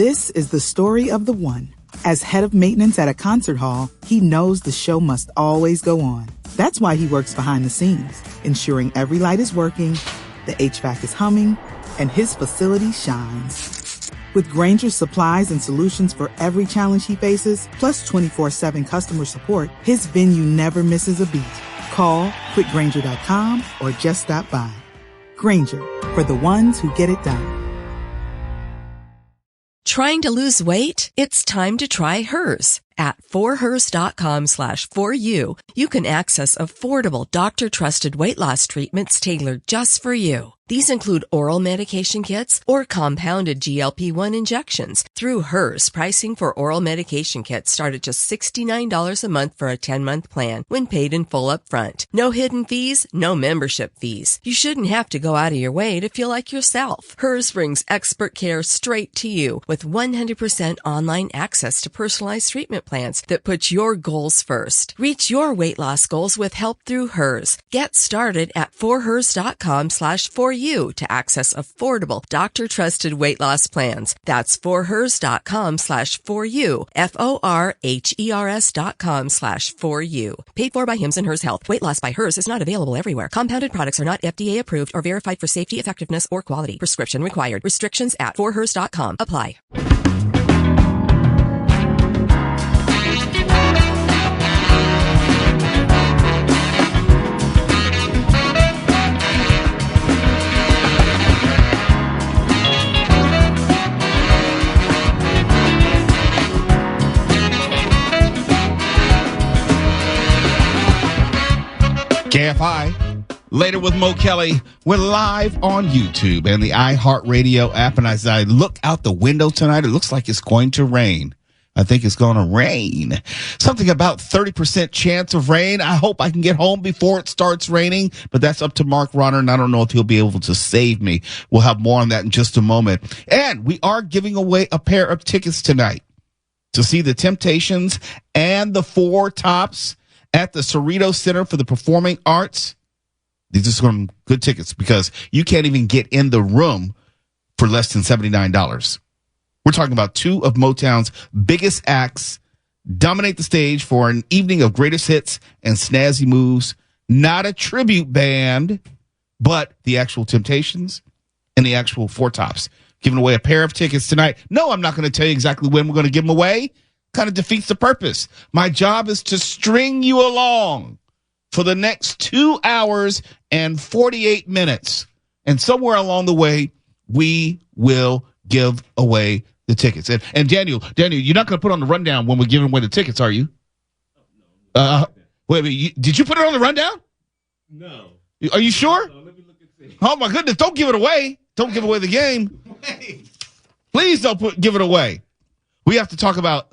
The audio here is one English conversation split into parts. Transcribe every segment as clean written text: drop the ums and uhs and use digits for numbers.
This is the story of the one. As head of maintenance at a concert hall, he knows the show must always go on. That's why he works behind the scenes, ensuring every light is working, the HVAC is humming, and his facility shines. With Grainger's supplies and solutions for every challenge he faces, plus 24/7 customer support, his venue never misses a beat. Call quickgrainger.com or just stop by. Grainger, for the ones who get it done. Trying to lose weight? It's time to try Hers. At forhers.com/4u, you can access affordable, doctor-trusted weight loss treatments tailored just for you. These include oral medication kits or compounded GLP-1 injections. Through Hers, pricing for oral medication kits start at just $69 a month for a 10-month plan when paid in full upfront. No hidden fees, no membership fees. You shouldn't have to go out of your way to feel like yourself. Hers brings expert care straight to you with 100% online access to personalized treatment plans that put your goals first. Reach your weight loss goals with help through Hers. Get started at forhers.com/4u to access affordable, doctor-trusted weight loss plans. That's forhers.com/4u, forhers.com/4u. Paid for by Hims and Hers Health. Weight loss by Hers is not available everywhere. Compounded products are not FDA approved or verified for safety, effectiveness, or quality. Prescription required. Restrictions at forhers.com apply. KFI. Later with Mo Kelly. We're live on YouTube and the iHeartRadio app. And as I look out the window tonight, it looks like it's going to rain. I think it's going to rain. Something about 30% chance of rain. I hope I can get home before it starts raining, but that's up to Mark Ronner, and I don't know if he'll be able to save me. We'll have more on that in just a moment. And we are giving away a pair of tickets tonight to see the Temptations and the Four Tops at the Cerritos Center for the Performing Arts. These are some good tickets because you can't even get in the room for less than $79. We're talking about two of Motown's biggest acts dominate the stage for an evening of greatest hits and snazzy moves. Not a tribute band, but the actual Temptations and the actual Four Tops. Giving away a pair of tickets tonight. No, I'm not going to tell you exactly when we're going to give them away. Kind of defeats the purpose. My job is to string you along for the next 2 hours and 48 minutes. And somewhere along the way, we will give away the tickets. And Daniel, you're not going to put on the rundown when we're giving away the tickets, are you? Wait a minute. Did you put it on the rundown? No. Are you sure? No, let me look and see. Oh, my goodness. Don't give it away. Don't give away the game. Please don't give it away. We have to talk about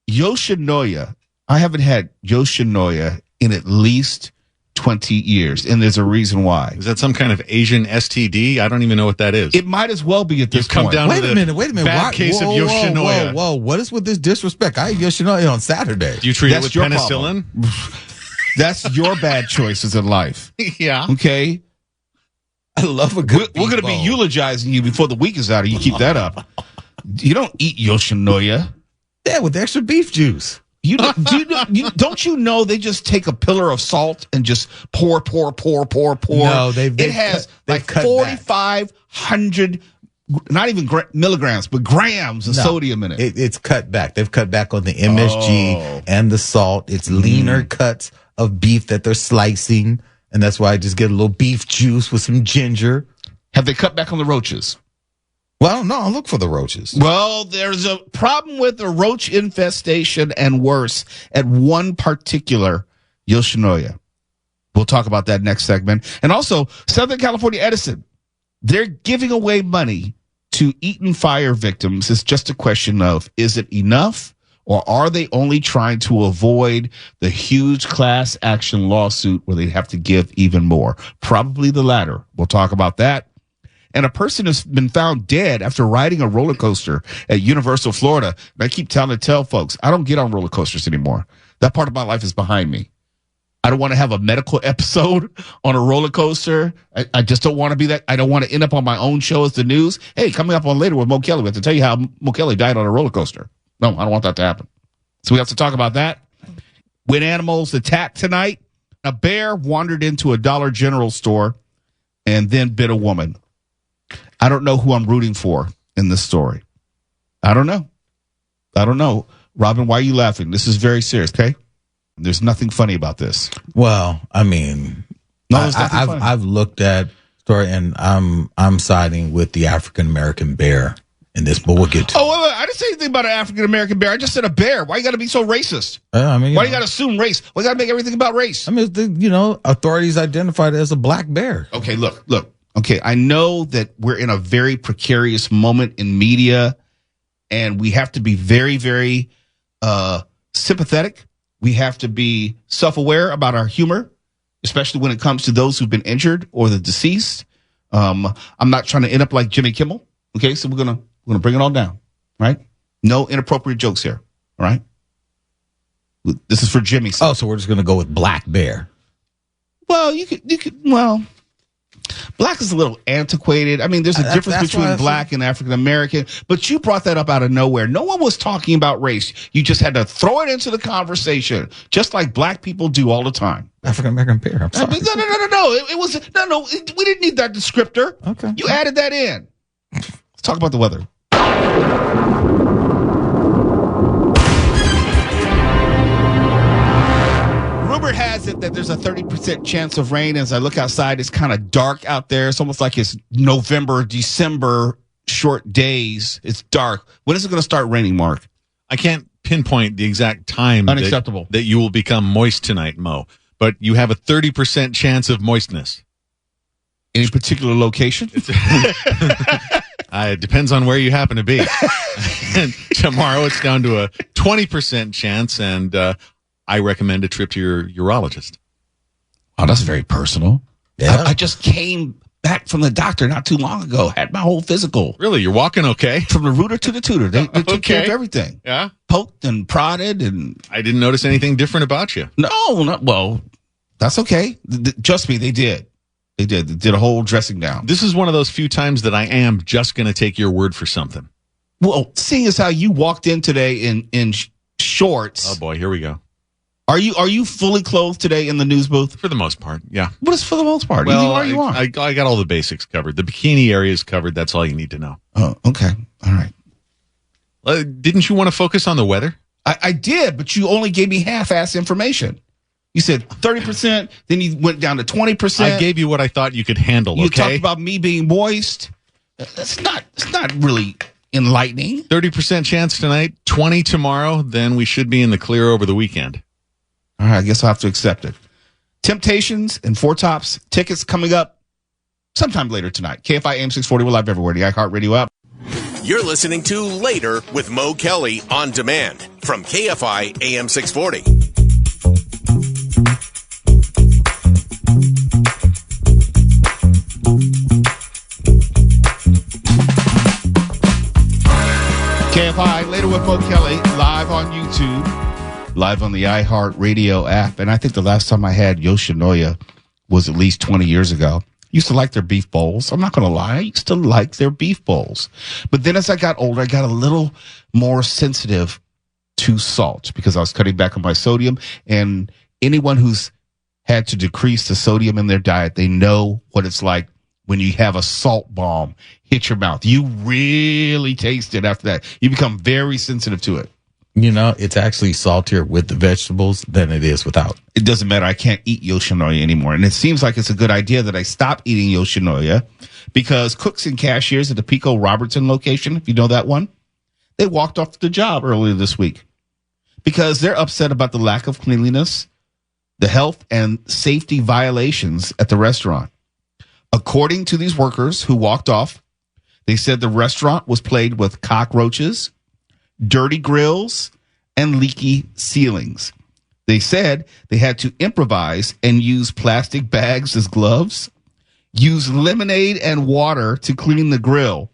Yoshinoya. I haven't had Yoshinoya in at least 20 years, and there's a reason why. Is that some kind of Asian STD? I don't even know what that is. It might as well be at this point. Wait a minute. Bad case of Yoshinoya. Whoa. What is with this disrespect? I had Yoshinoya on Saturday. Do you treat it with penicillin? That's your bad choices in life. Yeah. Okay? I love a good We're going to be eulogizing you before the week is out, and you keep that up. You don't eat Yoshinoya. Yeah, with extra beef juice. Don't you know they just take a pillar of salt and just pour? No, it has like 4,500, not even milligrams, but grams of sodium in it. It's cut back. They've cut back on the MSG and the salt. It's leaner cuts of beef that they're slicing, and that's why I just get a little beef juice with some ginger. Have they cut back on the roaches? Well, no, I'll look for the roaches. Well, there's a problem with the roach infestation and worse at one particular Yoshinoya. We'll talk about that next segment. And also, Southern California Edison, they're giving away money to Eaton fire victims. It's just a question of, is it enough? Or are they only trying to avoid the huge class action lawsuit where they have to give even more? Probably the latter. We'll talk about that. And a person has been found dead after riding a roller coaster at Universal Florida. And I keep tell folks, I don't get on roller coasters anymore. That part of my life is behind me. I don't want to have a medical episode on a roller coaster. I just don't want to be that. I don't want to end up on my own show as the news. Hey, coming up on later with Mo Kelly, we have to tell you how Mo Kelly died on a roller coaster. No, I don't want that to happen. So we have to talk about that. When animals attack tonight, a bear wandered into a Dollar General store and then bit a woman. I don't know who I'm rooting for in this story. I don't know. Robin, why are you laughing? This is very serious, okay? There's nothing funny about this. Well, I mean, I've looked at story, and I'm siding with the African American bear in this, but we'll get to. Oh, wait, I didn't say anything about an African American bear. I just said a bear. Why you got to be so racist? I mean, why you got to assume race? Why you got to make everything about race? I mean, authorities identified it as a black bear. Okay, look. Okay, I know that we're in a very precarious moment in media, and we have to be very, very sympathetic. We have to be self-aware about our humor, especially when it comes to those who've been injured or the deceased. I'm not trying to end up like Jimmy Kimmel. Okay, so we're gonna bring it all down, right? No inappropriate jokes here, all right? This is for Jimmy. Oh, so we're just gonna go with black bear. Well, you could. Black is a little antiquated. I mean, there's a difference between black and African American, but you brought that up out of nowhere. No one was talking about race. You just had to throw it into the conversation, just like black people do all the time. African American bear. I'm sorry. No. It was no. We didn't need that descriptor. Okay. You added that in. Let's talk about the weather. Rumor has it that there's a 30% chance of rain. As I look outside, it's kind of dark out there. It's almost like it's November, December, short days. It's dark. When is it going to start raining, Mark? I can't pinpoint the exact time Unacceptable. that you will become moist tonight, Mo. But you have a 30% chance of moistness. Any particular location? It depends on where you happen to be. And tomorrow it's down to a 20% chance, and I recommend a trip to your urologist. Oh, that's very personal. Yeah. I just came back from the doctor not too long ago. Had my whole physical. Really? You're walking okay? From the rooter to the tutor. They took care of everything. Yeah? Poked and prodded. And I didn't notice anything different about you. Well, that's okay. Trust me, they did. They did a whole dressing down. This is one of those few times that I am just going to take your word for something. Well, seeing as how you walked in today in shorts. Oh, boy, here we go. Are you fully clothed today in the news booth? For the most part, yeah. What is for the most part? Well, you are. I got all the basics covered. The bikini area is covered. That's all you need to know. Oh, okay. All right. Didn't you want to focus on the weather? I did, but you only gave me half-ass information. You said 30%, then you went down to 20%. I gave you what I thought you could handle, You okay? talked about me being moist. It's not really enlightening. 30% chance tonight, 20 tomorrow, then we should be in the clear over the weekend. All right, I guess I'll have to accept it. Temptations and Four Tops tickets coming up sometime later tonight. KFI AM 640, we're live everywhere. The iHeartRadio app. You're listening to Later with Mo Kelly on demand from KFI AM 640. KFI, Later with Mo Kelly, live on YouTube, live on the iHeartRadio app. And I think the last time I had Yoshinoya was at least 20 years ago. Used to like their beef bowls. I'm not going to lie. I used to like their beef bowls. But then as I got older, I got a little more sensitive to salt because I was cutting back on my sodium. And anyone who's had to decrease the sodium in their diet, they know what it's like when you have a salt bomb hit your mouth. You really taste it after that. You become very sensitive to it. It's actually saltier with the vegetables than it is without. It doesn't matter. I can't eat Yoshinoya anymore. And it seems like it's a good idea that I stop eating Yoshinoya because cooks and cashiers at the Pico Robertson location, if you know that one, they walked off the job earlier this week because they're upset about the lack of cleanliness, the health and safety violations at the restaurant. According to these workers who walked off, they said the restaurant was plagued with cockroaches, dirty grills, and leaky ceilings. They said they had to improvise and use plastic bags as gloves, use lemonade and water to clean the grill.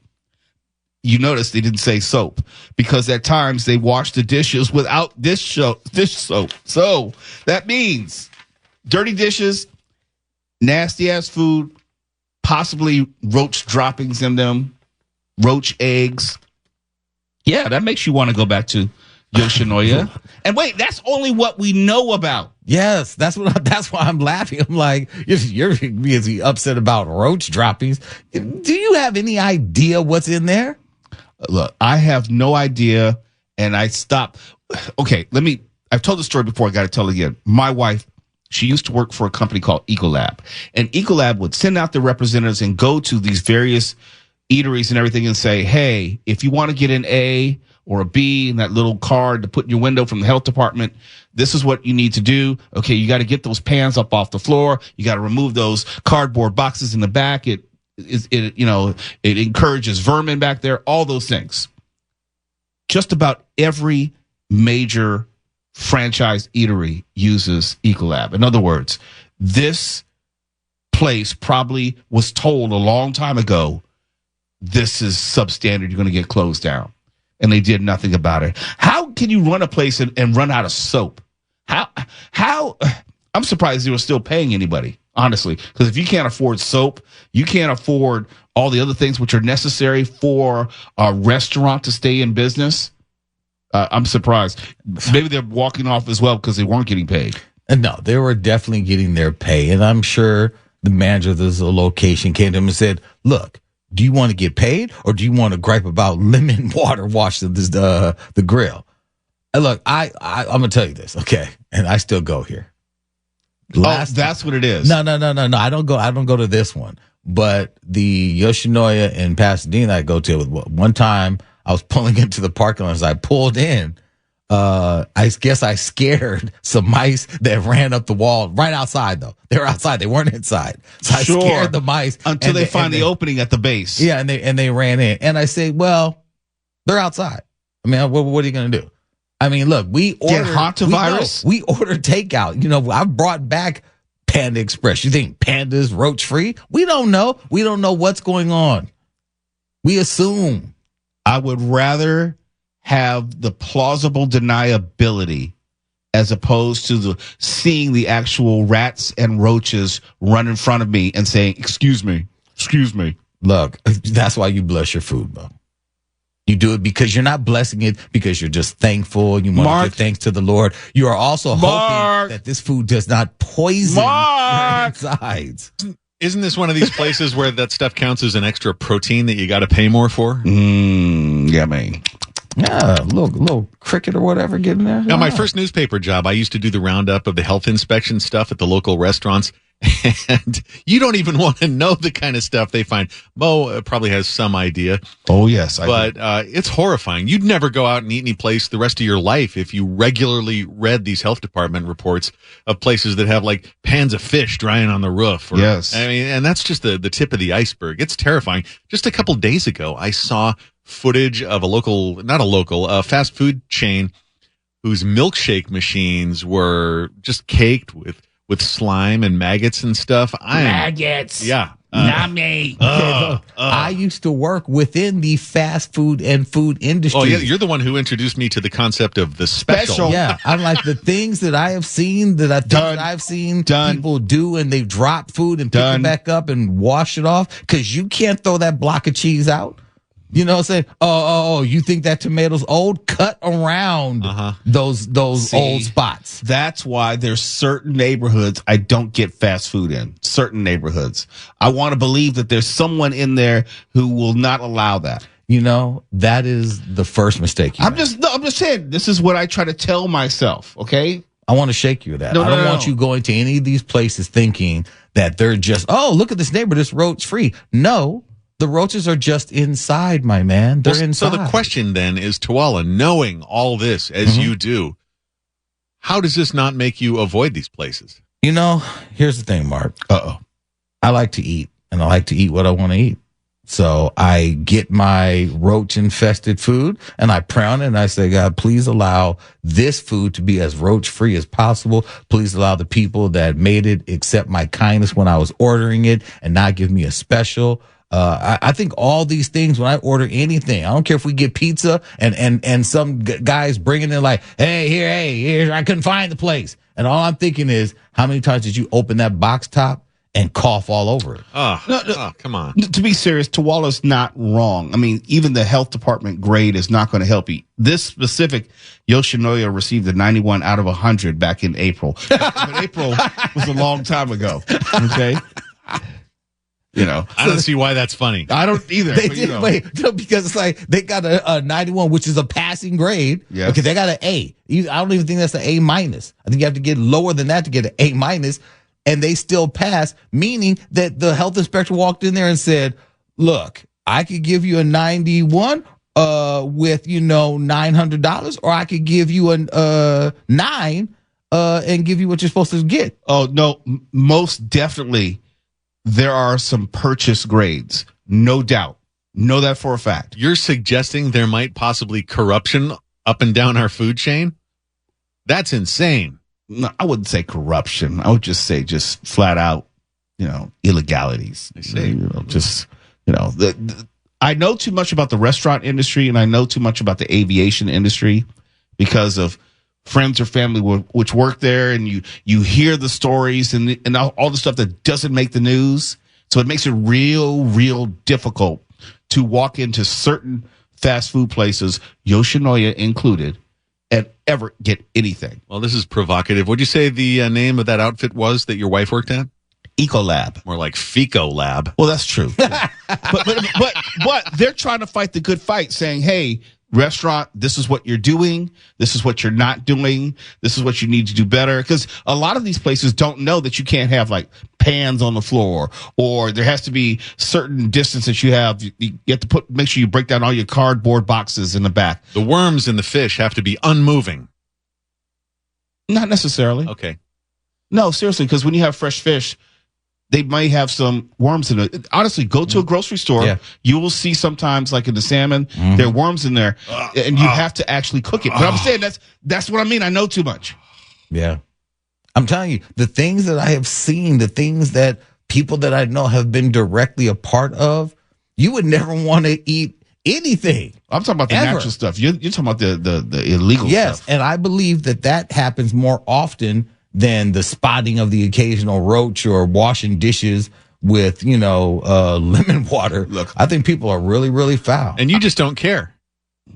You notice they didn't say soap because at times they washed the dishes without dish soap. So that means dirty dishes, nasty ass food, possibly roach droppings in them, roach eggs. Yeah, that makes you want to go back to Yoshinoya. And wait, that's only what we know about. Yes, that's why I'm laughing. I'm like, you're busy upset about roach droppings. Do you have any idea what's in there? Look, I have no idea, and I stopped. Okay, I've told the story before. I got to tell it again. My wife, she used to work for a company called Ecolab, and Ecolab would send out their representatives and go to these various eateries and everything and say, hey, if you want to get an A or a B in that little card to put in your window from the health department, this is what you need to do. Okay, you got to get those pans up off the floor. You got to remove those cardboard boxes in the back. It encourages vermin back there, all those things. Just about every major franchise eatery uses Ecolab. In other words, this place probably was told a long time ago, this is substandard, you're going to get closed down. And they did nothing about it. How can you run a place and run out of soap? How? I'm surprised they were still paying anybody, honestly. Because if you can't afford soap, you can't afford all the other things which are necessary for a restaurant to stay in business. I'm surprised. Maybe they're walking off as well because they weren't getting paid. No, they were definitely getting their pay. And I'm sure the manager of this location came to him and said, look, do you want to get paid or do you want to gripe about lemon water wash the grill? And look, I'm going to tell you this, okay? And I still go here. That's what it is. No. I don't go to this one. But the Yoshinoya in Pasadena I go to, one time I was pulling into the parking lot. As I pulled in, I guess I scared some mice that ran up the wall right outside, though. They were outside. They weren't inside. So I scared the mice. Until they find the opening at the base. Yeah, and they ran in. And I say, well, they're outside. I mean, what are you going to do? I mean, look, we ordered hantavirus. We ordered takeout. You know, I brought back Panda Express. You think Panda's roach free? We don't know. We don't know what's going on. We assume. I would rather have the plausible deniability as opposed to seeing the actual rats and roaches run in front of me and saying, excuse me. Look, that's why you bless your food, Bo. You do it because you're not blessing it because you're just thankful. You want to give thanks to the Lord. You are also hoping that this food does not poison your insides. Isn't this one of these places where that stuff counts as an extra protein that you got to pay more for? Yeah, man. Yeah, a little cricket or whatever getting there. Now, my first newspaper job, I used to do the roundup of the health inspection stuff at the local restaurants. And you don't even want to know the kind of stuff they find. Mo probably has some idea. Oh, yes. But it's horrifying. You'd never go out and eat any place the rest of your life if you regularly read these health department reports of places that have like pans of fish drying on the roof. Yes. I mean, and that's just the tip of the iceberg. It's terrifying. Just a couple days ago, I saw footage of a fast food chain whose milkshake machines were just caked with slime and maggots and stuff. Maggots. Yeah. Not me. I used to work within the fast food and food industry. Oh, yeah. You're the one who introduced me to the concept of the special. Yeah. I'm like, the things that I have seen I've seen people do, and they drop food and pick it back up and wash it off because you can't throw that block of cheese out. You know, say, oh, you think that tomato's old? Cut around those old spots. That's why there's certain neighborhoods I don't get fast food in. Certain neighborhoods. I want to believe that there's someone in there who will not allow that. You know, that is the first mistake. I'm just saying, this is what I try to tell myself, okay? I want to shake you of that. I don't want you going to any of these places thinking that they're just, oh, look at this neighborhood, it's roach free. No. The roaches are just inside, my man. They're inside. So the question then is, Tuala, knowing all this as you do, how does this not make you avoid these places? You know, here's the thing, Mark. I like to eat, and I like to eat what I want to eat. So I get my roach-infested food, and I pray on it, and I say, God, please allow this food to be as roach-free as possible. Please allow the people that made it accept my kindness when I was ordering it and not give me a special. I think all these things, when I order anything, I don't care if we get pizza and some guys bringing in like, hey, I couldn't find the place. And all I'm thinking is, how many times did you open that box top and cough all over it? Oh, come on. To be serious, Tawala's not wrong. I mean, even the health department grade is not going to help you. This specific Yoshinoya received a 91 out of 100 back in April. But April was a long time ago. Okay. You know, I don't see why that's funny. I don't either. They but, did because it's like they got a 91, which is a passing grade. Yes. Okay, they got an A. I don't even think that's an A minus. I think you have to get lower than that to get an A minus, and they still pass. Meaning that the health inspector walked in there and said, "Look, I could give you a 91 with $900, or I could give you a 9 and give you what you're supposed to get." Oh no, most definitely. There are some purchase grades, no doubt. Know that for a fact. You're suggesting there might possibly corruption up and down our food chain? That's insane. No, I wouldn't say corruption. I would just say just flat out, illegalities. I see. I know too much about the restaurant industry, and I know too much about the aviation industry because of friends or family which work there, and you hear the stories and all the stuff that doesn't make the news. So it makes it real difficult to walk into certain fast food places, Yoshinoya included, and ever get anything. Well, this is provocative. What'd you say the name of that outfit was that your wife worked at? Ecolab. More like Fico Lab. Well, that's true. but they're trying to fight the good fight, saying, hey, restaurant, this is what you're doing. This is what you're not doing. This is what you need to do better. Because a lot of these places don't know that you can't have like pans on the floor, or there has to be certain distance that you have. You have to make sure you break down all your cardboard boxes in the back. The worms and the fish have to be unmoving. Not necessarily. Okay. No, seriously, because when you have fresh fish, they might have some worms in it. Honestly, go to a grocery store. Yeah. You will see sometimes, like in the salmon, there are worms in there, and you have to actually cook it. But I'm saying that's what I mean. I know too much. Yeah. I'm telling you, the things that I have seen, the things that people that I know have been directly a part of, you would never want to eat anything. I'm talking about the natural stuff. You're talking about the illegal stuff. Yes, and I believe that happens more often than the spotting of the occasional roach or washing dishes with, lemon water. Look, I think people are really, really foul. And you just don't care.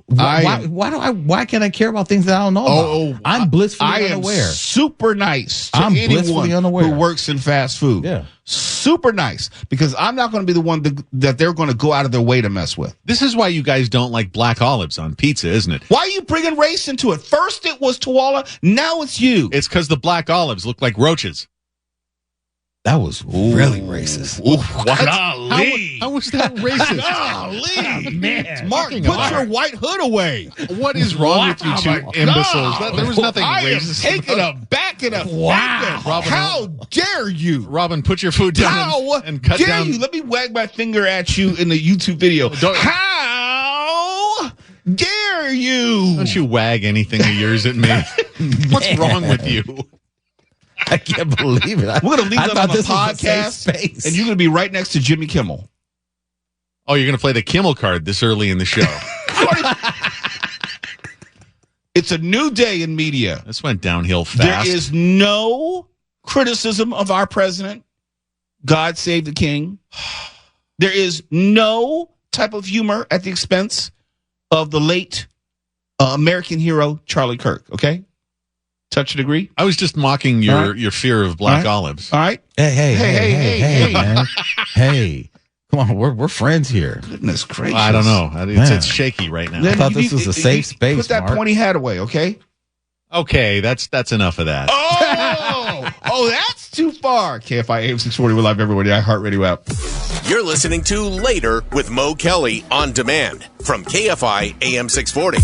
Why can't I care about things that I don't know about? I'm blissfully unaware. I am super nice to anyone who works in fast food. Yeah. Super nice, because I'm not going to be the one that they're going to go out of their way to mess with. This is why you guys don't like black olives on pizza, isn't it? Why are you bringing race into it? First it was Tawala, now it's you. It's because the black olives look like roaches. That was really racist. What? How was that racist? Golly. Man. Mark, put your white hood away. What is wrong with you two imbeciles? There was nothing racist. I am taken aback and offended. Robin, how dare you? Robin, put your food down and cut dare down. You? Let me wag my finger at you in the YouTube video. How dare you? Don't you wag anything of yours at me. What's wrong with you? I can't believe it. We're going to leave that on the this podcast, and you're going to be right next to Jimmy Kimmel. Oh, you're going to play the Kimmel card this early in the show. It's a new day in media. This went downhill fast. There is no criticism of our president. God save the king. There is no type of humor at the expense of the late American hero, Charlie Kirk, okay? Touch and agree? I was just mocking your fear of black olives. All right. Hey, man. Hey, come on, we're friends here. Goodness gracious. I don't know. It's shaky right now. I thought this was a safe space. Put that pointy hat away, okay? Okay, that's enough of that. Oh, that's too far. KFI AM 640, we're live everywhere. The iHeartRadio app. You're listening to Later with Mo Kelly on demand from KFI AM 640.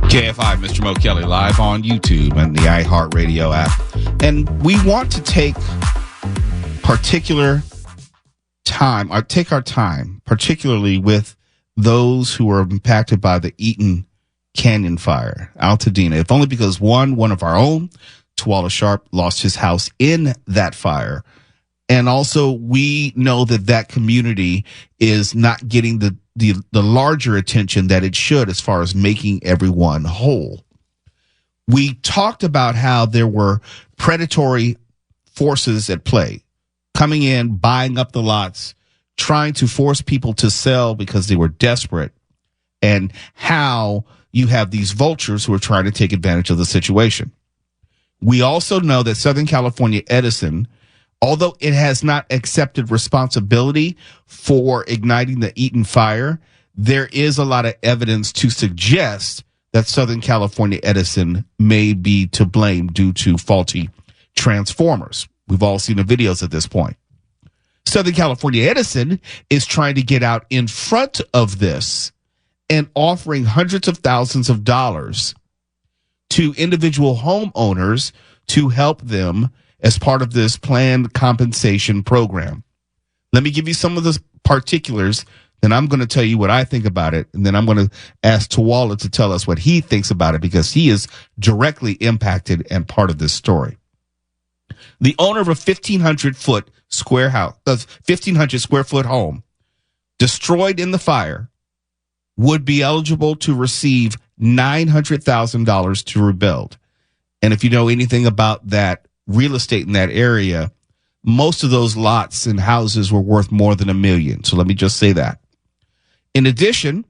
KFI, Mr. Mo Kelly, live on YouTube and the iHeartRadio app. And we want to take our time, particularly with those who are impacted by the Eaton Canyon fire, Altadena, if only because one of our own, Tuwala Sharp, lost his house in that fire. And also we know that community is not getting the larger attention that it should as far as making everyone whole. We talked about how there were predatory forces at play, coming in, buying up the lots, trying to force people to sell because they were desperate, and how you have these vultures who are trying to take advantage of the situation. We also know that Southern California Edison, although it has not accepted responsibility for igniting the Eaton fire, there is a lot of evidence to suggest that Southern California Edison may be to blame due to faulty transformers. We've all seen the videos at this point. Southern California Edison is trying to get out in front of this and offering hundreds of thousands of dollars to individual homeowners to help them as part of this planned compensation program. Let me give you some of the particulars, then I'm going to tell you what I think about it, and then I'm going to ask Tuwala to tell us what he thinks about it, because he is directly impacted and part of this story. The owner of a 1,500 square foot home destroyed in the fire would be eligible to receive $900,000 to rebuild. And if you know anything about that real estate in that area, most of those lots and houses were worth more than $1 million. So let me just say that. In addition,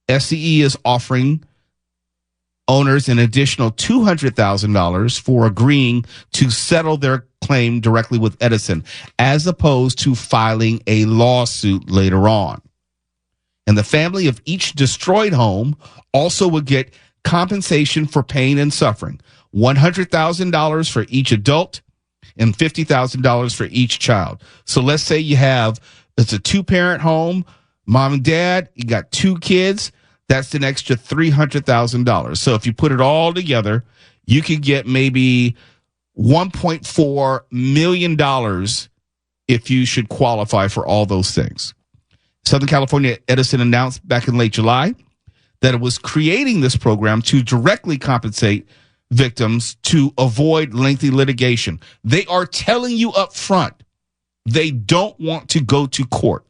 SCE is offering owners an additional $200,000 for agreeing to settle their claim directly with Edison, as opposed to filing a lawsuit later on. And the family of each destroyed home also would get compensation for pain and suffering, $100,000 for each adult and $50,000 for each child. So let's say it's a 2-parent home, mom and dad, you got 2 kids, that's an extra $300,000. So if you put it all together, you could get maybe $1.4 million if you should qualify for all those things. Southern California Edison announced back in late July that it was creating this program to directly compensate victims to avoid lengthy litigation. They are telling you up front they don't want to go to court.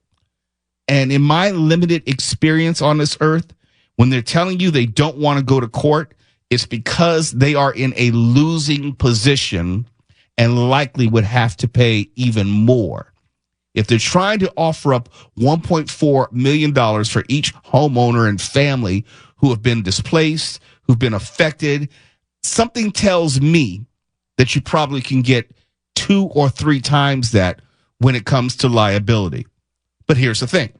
And in my limited experience on this earth, when they're telling you they don't want to go to court, it's because they are in a losing position and likely would have to pay even more. If they're trying to offer up $1.4 million for each homeowner and family who have been displaced, who've been affected, something tells me that you probably can get 2 or 3 times that when it comes to liability. But here's the thing,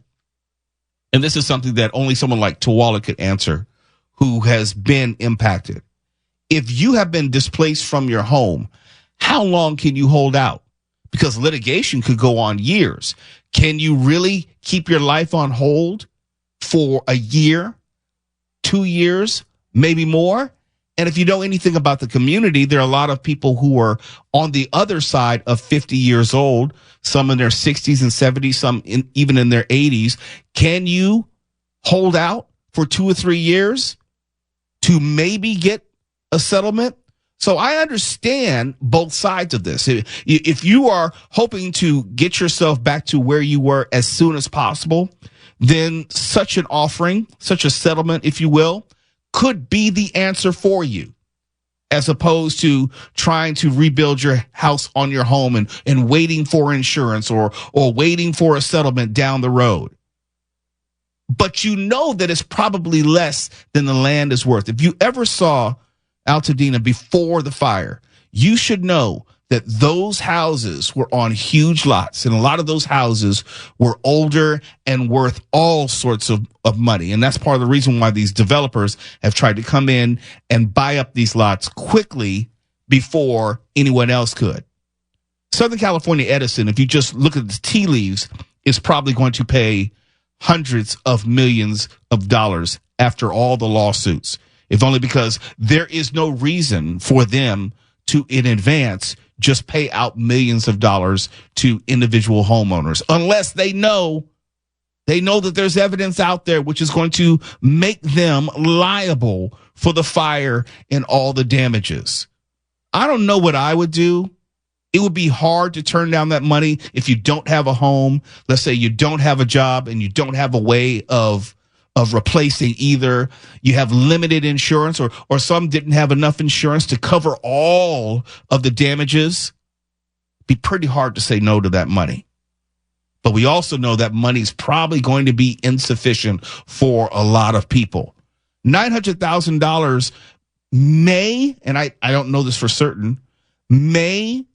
and this is something that only someone like Tuwala could answer, who has been impacted. If you have been displaced from your home, how long can you hold out? Because litigation could go on years. Can you really keep your life on hold for a year, 2 years, maybe more? And if you know anything about the community, there are a lot of people who are on the other side of 50 years old, some in their 60s and 70s, some even in their 80s. Can you hold out for 2 or 3 years to maybe get a settlement? So I understand both sides of this. If you are hoping to get yourself back to where you were as soon as possible, then such an offering, such a settlement, if you will, could be the answer for you, as opposed to trying to rebuild your house on your home and waiting for insurance or waiting for a settlement down the road. But you know that it's probably less than the land is worth. If you ever saw Altadena before the fire, you should know that those houses were on huge lots, and a lot of those houses were older and worth all sorts of money. And that's part of the reason why these developers have tried to come in and buy up these lots quickly before anyone else could. Southern California Edison, if you just look at the tea leaves, is probably going to pay hundreds of millions of dollars after all the lawsuits, if only because there is no reason for them to, in advance, just pay out millions of dollars to individual homeowners, unless they know They know that there's evidence out there which is going to make them liable for the fire and all the damages. I don't know what I would do. It would be hard to turn down that money if you don't have a home. Let's say you don't have a job and you don't have a way of replacing either. You have limited insurance or some didn't have enough insurance to cover all of the damages. It'd be pretty hard to say no to that money. But we also know that money is probably going to be insufficient for a lot of people. $900,000 may, and I don't know this for certain, may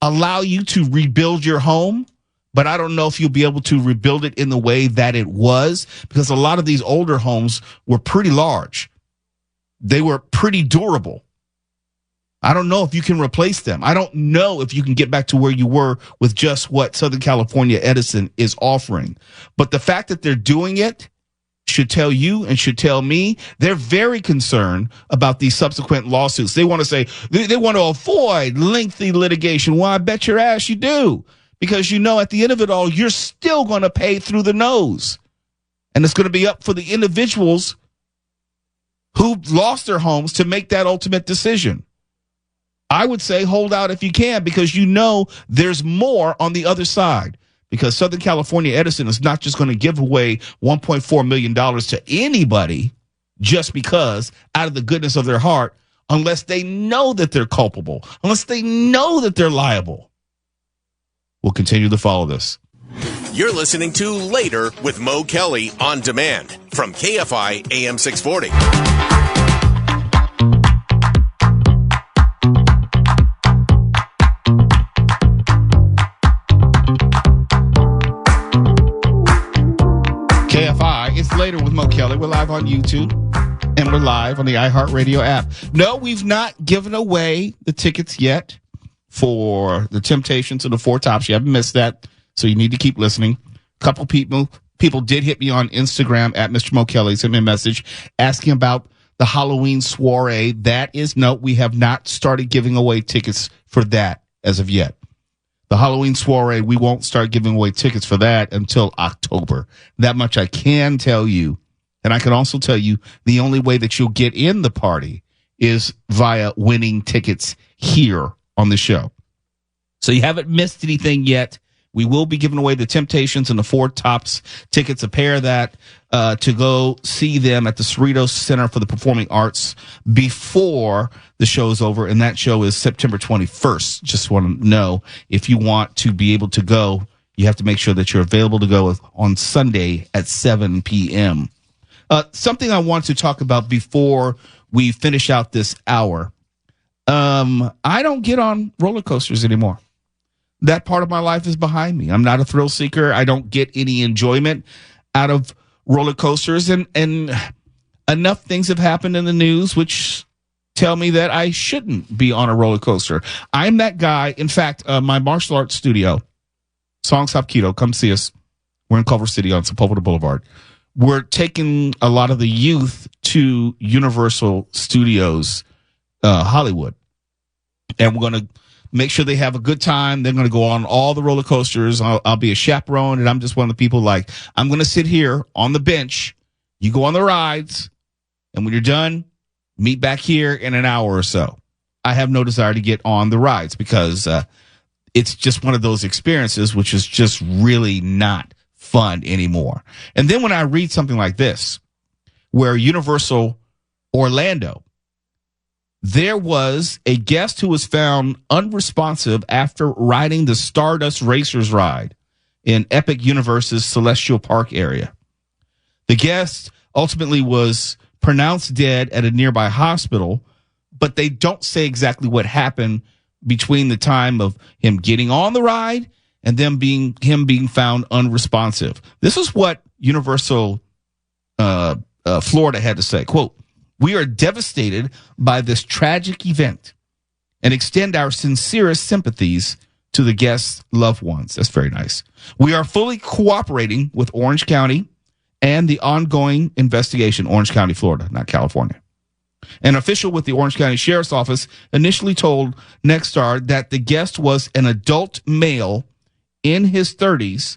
allow you to rebuild your home, but I don't know if you'll be able to rebuild it in the way that it was, because a lot of these older homes were pretty large. They were pretty durable. I don't know if you can replace them. I don't know if you can get back to where you were with just what Southern California Edison is offering. But the fact that they're doing it should tell you and should tell me they're very concerned about these subsequent lawsuits. They want to say they want to avoid lengthy litigation. Well, I bet your ass you do, because you know at the end of it all, you're still going to pay through the nose. And it's going to be up for the individuals who lost their homes to make that ultimate decision. I would say hold out if you can, because you know there's more on the other side. Because Southern California Edison is not just going to give away $1.4 million to anybody just because, out of the goodness of their heart, unless they know that they're culpable, unless they know that they're liable. We'll continue to follow this. You're listening to Later with Mo Kelly on demand from KFI AM 640. KFI, it's Later with Mo Kelly. We're live on YouTube and we're live on the iHeartRadio app. No, we've not given away the tickets yet for the Temptations of the Four Tops. You haven't missed that, so you need to keep listening. A couple people did hit me on Instagram at Mr. Mo Kelly, sent me a message asking about the Halloween soiree. That is, no, we have not started giving away tickets for that as of yet. The Halloween soiree, we won't start giving away tickets for that until October. That much I can tell you. And I can also tell you the only way that you'll get in the party is via winning tickets here on the show. So you haven't missed anything yet. We will be giving away the Temptations and the Four Tops tickets, a pair of that, to go see them at the Cerritos Center for the Performing Arts before the show's over. And that show is September 21st. Just want to know, if you want to be able to go, you have to make sure that you're available to go on Sunday at 7 p.m. Something I want to talk about before we finish out this hour. I don't get on roller coasters anymore. That part of my life is behind me. I'm not a thrill seeker. I don't get any enjoyment out of roller coasters. And enough things have happened in the news which tell me that I shouldn't be on a roller coaster. I'm that guy. In fact, my martial arts studio, Songs Hapkido, come see us. We're in Culver City on Sepulveda Boulevard. We're taking a lot of the youth to Universal Studios, Hollywood. And we're going to make sure they have a good time. They're going to go on all the roller coasters. I'll be a chaperone, and I'm just one of the people like, I'm going to sit here on the bench. You go on the rides, and when you're done, meet back here in an hour or so. I have no desire to get on the rides because it's just one of those experiences which is just really not fun anymore. And then when I read something like this, where Universal Orlando, there was a guest who was found unresponsive after riding the Stardust Racers ride in Epic Universe's Celestial Park area. The guest ultimately was pronounced dead at a nearby hospital, but they don't say exactly what happened between the time of him getting on the ride and him being found unresponsive. This is what Universal Florida had to say. Quote, "We are devastated by this tragic event and extend our sincerest sympathies to the guests' loved ones." That's very nice. "We are fully cooperating with Orange County and the ongoing investigation." Orange County, Florida, not California. An official with the Orange County Sheriff's Office initially told Nexstar that the guest was an adult male in his 30s,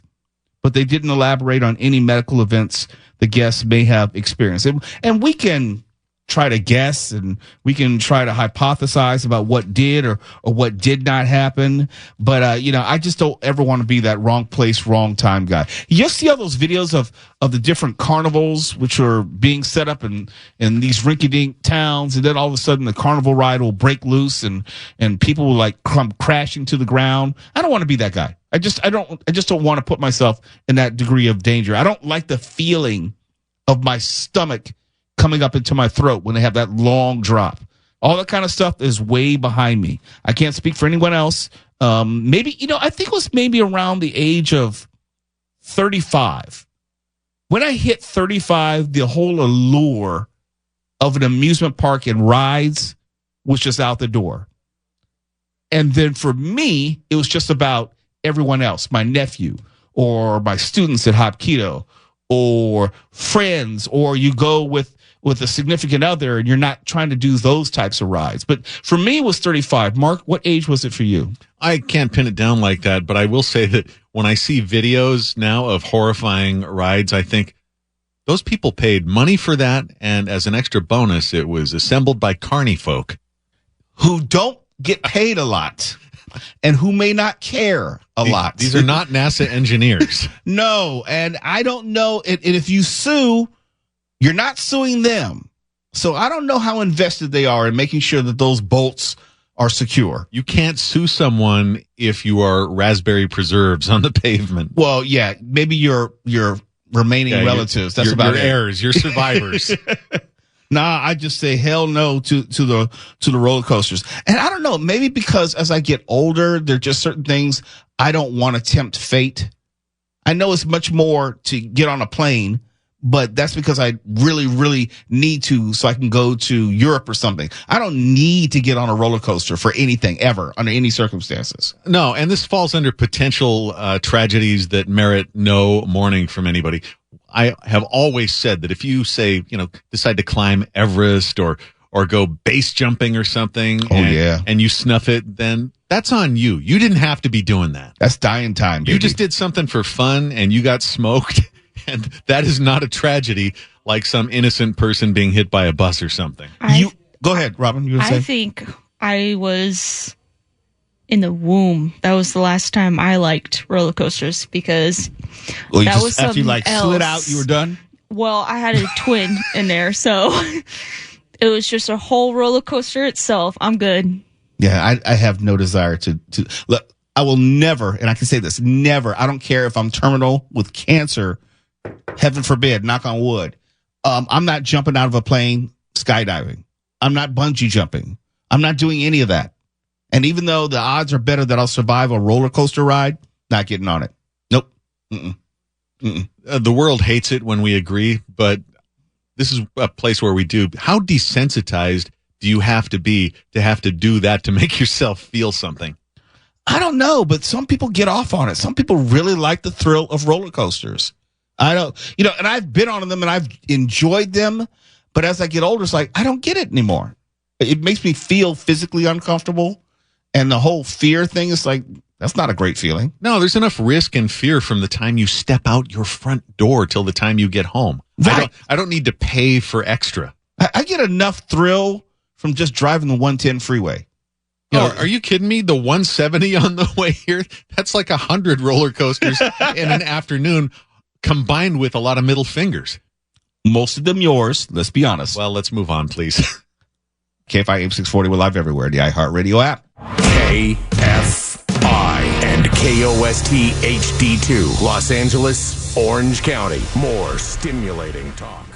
but they didn't elaborate on any medical events the guests may have experienced. And we can try to guess and we can try to hypothesize about what did or what did not happen. But, I just don't ever want to be that wrong place, wrong time guy. You see all those videos of the different carnivals, which are being set up in these rinky-dink towns. And then all of a sudden the carnival ride will break loose and people will like come crashing to the ground. I don't want to be that guy. I just don't want to put myself in that degree of danger. I don't like the feeling of my stomach coming up into my throat when they have that long drop. All that kind of stuff is way behind me. I can't speak for anyone else. Maybe, I think it was maybe around the age of 35. When I hit 35, the whole allure of an amusement park and rides was just out the door. And then for me, it was just about everyone else, my nephew or my students at Hopkedo or friends, or you go with a significant other and you're not trying to do those types of rides. But for me, it was 35. Mark, what age was it for you? I can't pin it down like that, but I will say that when I see videos now of horrifying rides, I think those people paid money for that. And as an extra bonus, it was assembled by carny folk who don't get paid a lot and who may not care a lot. These are not NASA engineers. No. And I don't know. And if you sue, you're not suing them. So I don't know how invested they are in making sure that those bolts are secure. You can't sue someone if you are raspberry preserves on the pavement. Well, yeah, maybe your remaining relatives. That's about your heirs, your survivors. Nah, I just say hell no to the roller coasters. And I don't know, maybe because as I get older, there are just certain things I don't want to tempt fate. I know it's much more to get on a plane, but that's because I really, really need to so I can go to Europe or something. I don't need to get on a roller coaster for anything ever under any circumstances. No, and this falls under potential tragedies that merit no mourning from anybody. I have always said that if you say, decide to climb Everest or go base jumping or something and you snuff it, then that's on you. You didn't have to be doing that. That's dying time, baby. You just did something for fun and you got smoked. And that is not a tragedy like some innocent person being hit by a bus or something. Go ahead, Robin. I think I was in the womb. That was the last time I liked roller coasters because that was after you else. Slid out, you were done? Well, I had a twin in there, so it was just a whole roller coaster itself. I'm good. Yeah, I have no desire to look. I will never, and I can say this, never. I don't care if I'm terminal with cancer. Heaven forbid, knock on wood. I'm not jumping out of a plane skydiving. I'm not bungee jumping. I'm not doing any of that. And even though the odds are better that I'll survive a roller coaster ride, not getting on it. Nope. The world hates it when we agree, but this is a place where we do. How desensitized do you have to be to do that to make yourself feel something? I don't know, but some people get off on it. Some people really like the thrill of roller coasters. I don't, and I've been on them and I've enjoyed them, but as I get older, it's like, I don't get it anymore. It makes me feel physically uncomfortable. And the whole fear thing is like, that's not a great feeling. No, there's enough risk and fear from the time you step out your front door till the time you get home. Right. I don't need to pay for extra. I get enough thrill from just driving the 110 freeway. Are you kidding me? The 170 on the way here, that's like 100 roller coasters in an afternoon combined with a lot of middle fingers. Most of them yours, let's be honest. Well, let's move on, please. KFI AM 640, we're live everywhere. The iHeartRadio app. KFI and KOST HD2, Los Angeles, Orange County. More stimulating talk.